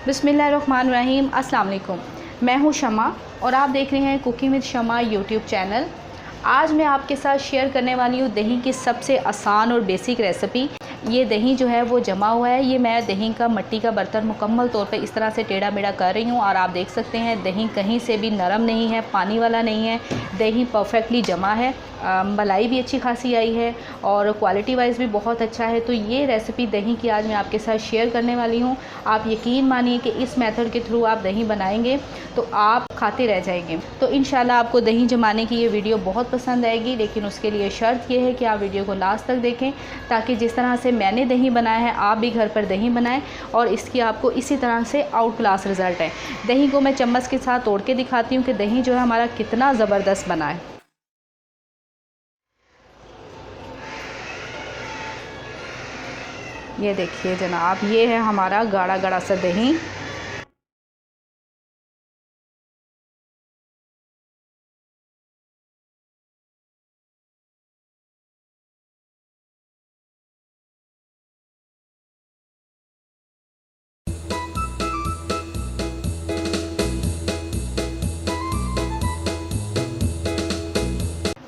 बिस्मिल्लाहिर्रहमानिर्रहीम। अस्सलाम वालेकुम। मैं हूँ शमा और आप देख रहे हैं cooking with Shama YouTube channel. आज मैं आपके साथ शेयर करने वाली हूँ दही की सबसे आसान और बेसिक रेसिपी। ये दही जो है वो जमा हुआ है। ये मैं दही का मट्टी का बर्तन मुकम्मल तौर पे इस तरह से टेढ़ा मेढ़ा कर रही हूँ और आप देख सकते हैं दही कहीं से भी नरम नहीं है, पानी वाला नहीं है, दही परफेक्टली जमा है। मलाई भी अच्छी खासी आई है और क्वालिटी वाइज भी बहुत अच्छा है। तो ये रेसिपी दही की आज मैं आपके साथ शेयर करने वाली हूँ। आप यकीन मानिए कि इस मेथड के थ्रू आप दही बनाएंगे तो आप खाते रह जाएंगे। तो इंशाल्लाह आपको दही जमाने की ये वीडियो बहुत पसंद आएगी, लेकिन उसके लिए शर्त ये है कि आप वीडियो को लास्ट तक देखें ताकि जिस तरह से मैंने दही बनाया है आप भी घर पर दही बनाएं और इसकी आपको इसी तरह से आउट क्लास रिज़ल्ट है। दही को मैं चम्मच के साथ तोड़ के दिखाती हूँ कि दही जो है हमारा कितना ज़बरदस्त बना है। ये देखिए जनाब, ये है हमारा गाढ़ा गाढ़ा सा दही।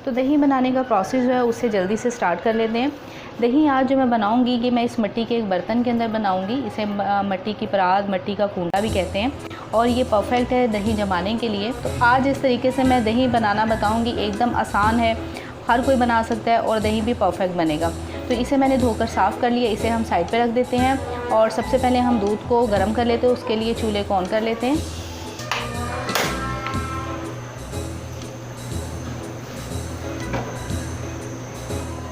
तो दही बनाने का प्रोसेस जो है उससे जल्दी से स्टार्ट कर लेते हैं। दही आज जो मैं बनाऊंगी कि मैं इस मिट्टी के एक बर्तन के अंदर बनाऊंगी। इसे मिट्टी की परात, मिट्टी का कूंडा भी कहते हैं और ये परफेक्ट है दही जमाने के लिए। तो आज इस तरीके से मैं दही बनाना बताऊंगी। एकदम आसान है, हर कोई बना सकता है और दही भी परफेक्ट बनेगा। तो इसे मैंने धोकर साफ़ कर लिया। इसे हम साइड पर रख देते हैं और सबसे पहले हम दूध को गर्म कर लेते हैं। उसके लिए चूल्हे को ऑन कर लेते हैं।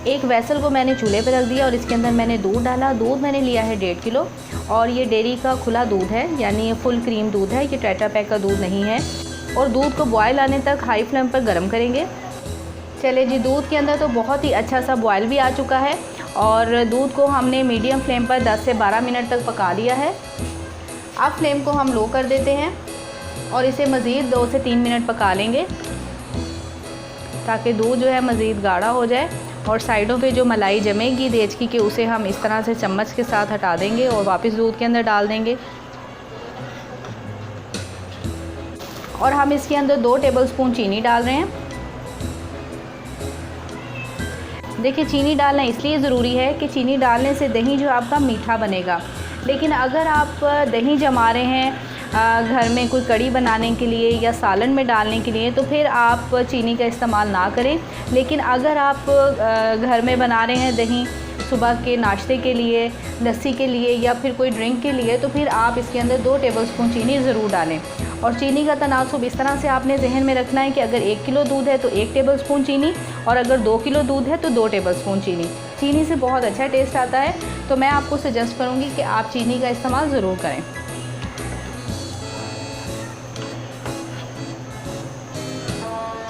एक वेसल को मैंने चूल्हे पर रख दिया और इसके अंदर मैंने दूध डाला। दूध मैंने लिया है 1.5 किलो और ये डेयरी का खुला दूध है, यानी ये फुल क्रीम दूध है, ये टेट्रा पैक का दूध नहीं है। और दूध को बॉयल आने तक हाई फ्लेम पर गर्म करेंगे। चले जी, दूध के अंदर तो बहुत ही अच्छा सा बॉयल भी आ चुका है और दूध को हमने मीडियम फ्लेम पर 10 से 12 मिनट तक पका लिया है। अब फ्लेम को हम लो कर देते हैं और इसे मज़ीद 2 से 3 मिनट पका लेंगे ताकि दूध जो है मज़ीद गाढ़ा हो जाए और साइडों पे जो मलाई जमेगी देज की कि उसे हम इस तरह से चम्मच के साथ हटा देंगे और वापस दूध के अंदर डाल देंगे। और हम इसके अंदर 2 टेबलस्पून चीनी डाल रहे हैं। देखिए, चीनी डालना इसलिए ज़रूरी है कि चीनी डालने से दही जो आपका मीठा बनेगा। लेकिन अगर आप दही जमा रहे हैं घर में कोई कड़ी बनाने के लिए या सालन में डालने के लिए तो फिर आप चीनी का इस्तेमाल ना करें। लेकिन अगर आप घर में बना रहे हैं दही सुबह के नाश्ते के लिए, लस्सी के लिए या फिर कोई ड्रिंक के लिए तो फिर आप इसके अंदर 2 टेबलस्पून चीनी ज़रूर डालें। और चीनी का तनासुब इस तरह से आपने जहन में रखना है कि अगर 1 किलो दूध है तो 1 टेबलस्पून चीनी और अगर 2 किलो दूध है तो 2 टेबलस्पून चीनी। चीनी से बहुत अच्छा टेस्ट आता है, तो मैं आपको सजेस्ट करूँगी कि आप चीनी का इस्तेमाल ज़रूर करें।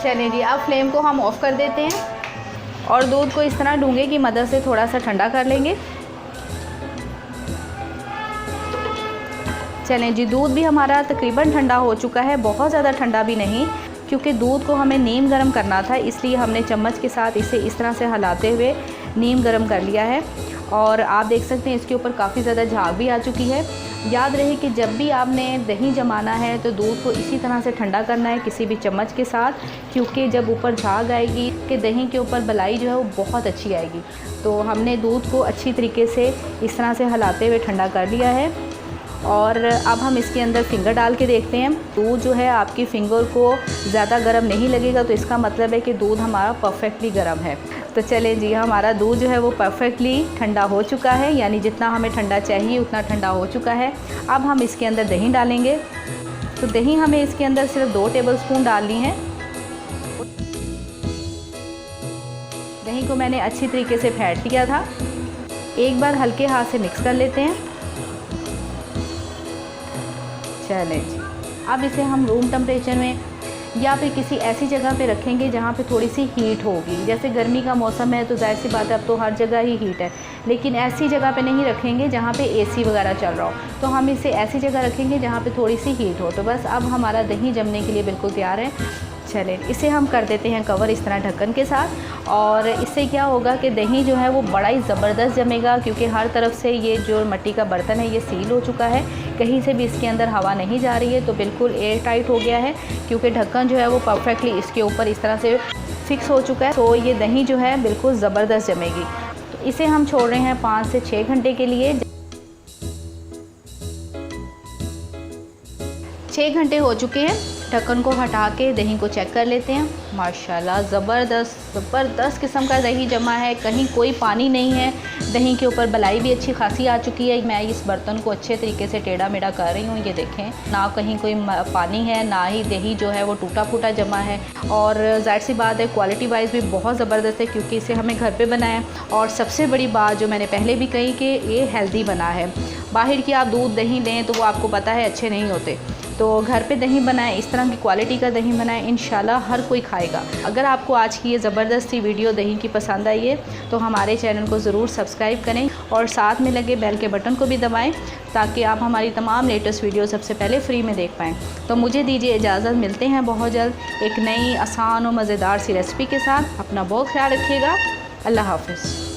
चलिए जी, अब फ्लेम को हम ऑफ़ कर देते हैं और दूध को इस तरह डूंगे की मदद से थोड़ा सा ठंडा कर लेंगे। चलें जी, दूध भी हमारा तकरीबन ठंडा हो चुका है, बहुत ज़्यादा ठंडा भी नहीं, क्योंकि दूध को हमें नीम गर्म करना था, इसलिए हमने चम्मच के साथ इसे इस तरह से हिलाते हुए नीम गर्म कर लिया है। और आप देख सकते हैं इसके ऊपर काफ़ी ज़्यादा झाग भी आ चुकी है। याद रहे कि जब भी आपने दही जमाना है तो दूध को इसी तरह से ठंडा करना है किसी भी चम्मच के साथ, क्योंकि जब ऊपर झाग आएगी कि दही के ऊपर मलाई जो है वो बहुत अच्छी आएगी। तो हमने दूध को अच्छी तरीके से इस तरह से हिलाते हुए ठंडा कर लिया है और अब हम इसके अंदर फिंगर डाल के देखते हैं। दूध जो है आपकी फिंगर को ज़्यादा गर्म नहीं लगेगा, तो इसका मतलब है कि दूध हमारा परफेक्टली गर्म है। तो चले जी, हमारा दूध जो है वो परफेक्टली ठंडा हो चुका है, यानी जितना हमें ठंडा चाहिए उतना ठंडा हो चुका है। अब हम इसके अंदर दही डालेंगे। तो दही हमें इसके अंदर सिर्फ 2 टेबलस्पून डालनी है। दही को मैंने अच्छी तरीके से फेंट लिया था। एक बार हल्के हाथ से मिक्स कर लेते हैं। चलें जी, अब इसे हम रूम टेम्परेचर में या फिर किसी ऐसी जगह पे रखेंगे जहाँ पे थोड़ी सी हीट होगी। जैसे गर्मी का मौसम है तो जाहिर सी बात है अब तो हर जगह ही हीट है, लेकिन ऐसी जगह पे नहीं रखेंगे जहाँ पे एसी वगैरह चल रहा हो। तो हम इसे ऐसी जगह रखेंगे जहाँ पे थोड़ी सी हीट हो। तो बस अब हमारा दही जमने के लिए बिल्कुल तैयार है। चलें, इसे हम कर देते हैं कवर इस तरह ढक्कन के साथ। और इससे क्या होगा कि दही जो है वो बड़ा ही ज़बरदस्त जमेगा, क्योंकि हर तरफ से ये जो मिट्टी का बर्तन है ये सील हो चुका है, कहीं से भी इसके अंदर हवा नहीं जा रही है, तो बिल्कुल एयर टाइट हो गया है, क्योंकि ढक्कन जो है वो परफेक्टली इसके ऊपर इस तरह से फिक्स हो चुका है। तो ये दही जो है बिल्कुल ज़बरदस्त जमेगी। तो इसे हम छोड़ रहे हैं 5 से 6 घंटे के लिए। 6 घंटे हो चुके हैं, ढक्कन को हटा के दही को चेक कर लेते हैं। माशाल्लाह ज़बरदस्त किस्म का दही जमा है, कहीं कोई पानी नहीं है, दही के ऊपर बलाई भी अच्छी खासी आ चुकी है। मैं इस बर्तन को अच्छे तरीके से टेढ़ा मेढ़ा कर रही हूँ, ये देखें, ना कहीं कोई पानी है, ना ही दही जो है वो टूटा फूटा जमा है। और ज़ाहिर सी बात है क्वालिटी वाइज भी बहुत ज़बरदस्त है, क्योंकि इसे हमें घर पे बनाया। और सबसे बड़ी बात जो मैंने पहले भी कही कि ये हेल्दी बना है। बाहर की आप दूध दही लें तो वो आपको पता है अच्छे नहीं होते, तो घर पे दही बनाएं, इस तरह की क्वालिटी का दही बनाएं, इंशाल्लाह हर कोई खाएगा। अगर आपको आज की ये ज़बरदस्त सी वीडियो दही की पसंद आई है तो हमारे चैनल को ज़रूर सब्सक्राइब करें और साथ में लगे बेल के बटन को भी दबाएं, ताकि आप हमारी तमाम लेटेस्ट वीडियो सबसे पहले फ्री में देख पाएँ। तो मुझे दीजिए इजाज़त, मिलते हैं बहुत जल्द एक नई आसान और मज़ेदार सी रेसिपी के साथ। अपना बहुत ख्याल रखिएगा। अल्लाह हाफ़िज़।